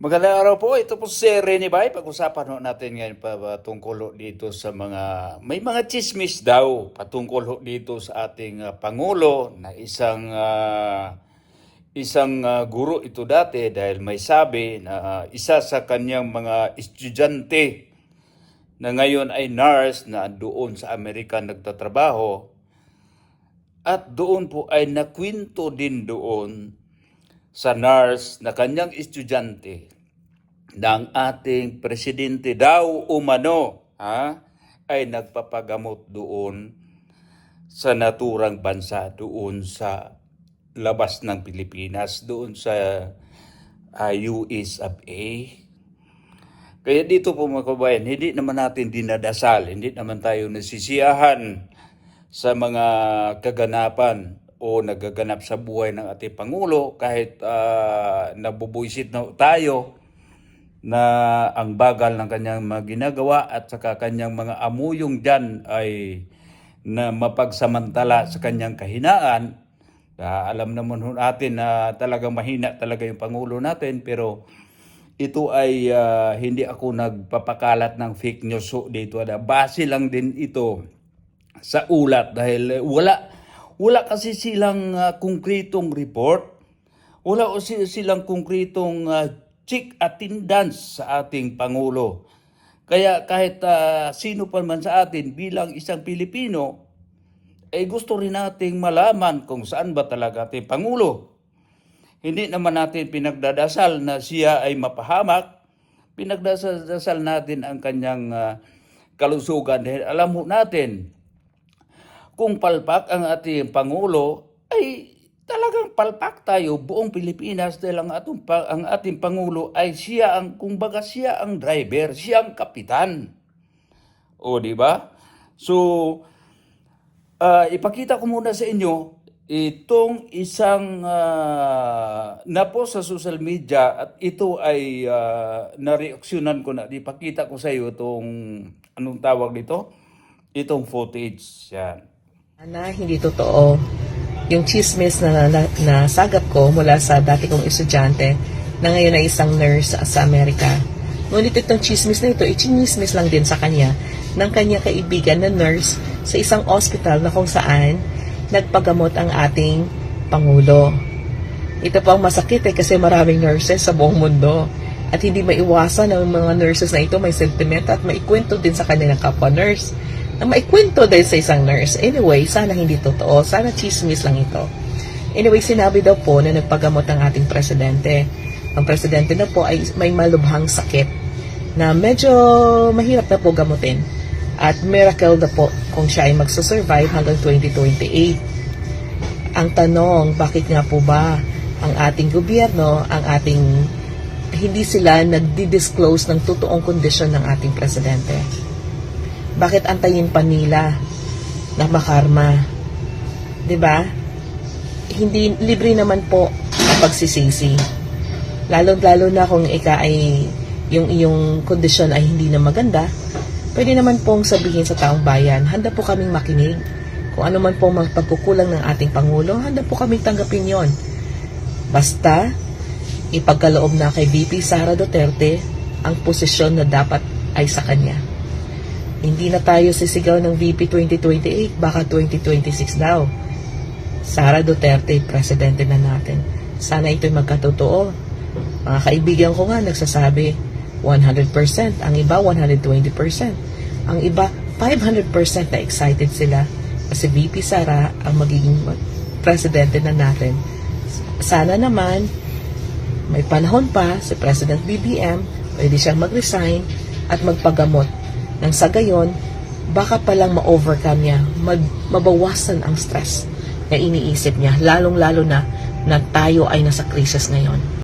Magandang araw po. Ito po si Rene Bay. Pag-usapan ho natin ngayon tungkol ho dito sa may mga chismis daw patungkol ho dito sa ating Pangulo na isang guro ito dati dahil may sabi na isa sa kanyang mga estudyante na ngayon ay nurse na doon sa Amerika nagtatrabaho at doon po ay nakwento din doon sa nurse na kanyang estudyante ng ating presidente daw umano ay nagpapagamot doon sa naturang bansa, doon sa labas ng Pilipinas, doon sa US of A. Kaya dito po mga kabayan, hindi naman natin dinadasal, hindi naman tayo nasisiyahan sa mga kaganapan o nagaganap sa buhay ng ating Pangulo kahit nabubuisit na tayo na ang bagal ng kanyang mga ginagawa at saka kanyang mga amuyong dyan ay na mapagsamantala sa kanyang kahinaan. Alam naman natin na talagang mahina talaga yung Pangulo natin, pero ito ay hindi ako nagpapakalat ng fake news dito. Base lang din ito sa ulat dahil wala kasi silang konkretong report. Wala silang konkretong check attendance sa ating Pangulo. Kaya kahit sino pa man sa atin bilang isang Pilipino, ay gusto rin nating malaman kung saan ba talaga ating Pangulo. Hindi naman natin pinagdadasal na siya ay mapahamak. Pinagdadasal natin ang kanyang kalusugan. Dahil alam mo natin, kung palpak ang ating Pangulo, ay talagang palpak tayo buong Pilipinas dahil ang ating Pangulo ay siya ang driver, siya ang kapitan. O di ba? So, ipakita ko muna sa inyo itong isang na-post sa social media at ito ay na-reaksyonan ko na. Ipakita ko sa iyo itong anong tawag dito? Itong footage. Yan. Na hindi totoo yung chismis na nasagap ko mula sa dati kong estudyante na ngayon ay isang nurse sa Amerika. Ngunit itong chismis na ito, ichinismis lang din sa kanya ng kanyang kaibigan na nurse sa isang hospital na kung saan nagpagamot ang ating Pangulo. Ito pang masakit kasi maraming nurses sa buong mundo at hindi maiwasan ng mga nurses na ito may sentiment at maikwento din sa kanilang kapwa nurse na maikwento din sa isang nurse. Anyway, sana hindi totoo. Sana chismis lang ito. Anyway, sinabi daw po na nagpagamot ang ating presidente. Ang presidente na po ay may malubhang sakit na medyo mahirap na po gamutin. At miracle na po kung siya ay magsusurvive hanggang 2028. Ang tanong, bakit nga po ba ang ating gobyerno, hindi sila nagdi-disclose ng totoong kondisyon ng ating presidente? Bakit antayin pa nila na makarma? 'Di ba? Hindi libre naman po ang pagsisisi. Lalo na kung yung iyong kondisyon ay hindi na maganda, pwede naman pong sabihin sa taong bayan, handa po kaming makinig. Kung ano man po mga pagkukulang ng ating Pangulo, handa po kaming tanggapin yon. Basta, ipagkaloob na kay VP Sara Duterte ang posisyon na dapat ay sa kanya. Hindi na tayo sisigaw ng VP 2028, baka 2026 daw. Sara Duterte, presidente na natin. Sana ito'y magkatotoo. Mga kaibigan ko nga nagsasabi, 100%, ang iba 120%. Ang iba 500% na excited sila kasi VP Sara ang magiging presidente na natin. Sana naman, may panahon pa si President BBM, pwede siyang mag-resign at magpagamot. Nang sa gayon, baka palang ma-overcome niya, mabawasan ang stress na iniisip niya, lalong-lalo na tayo ay nasa krisis ngayon.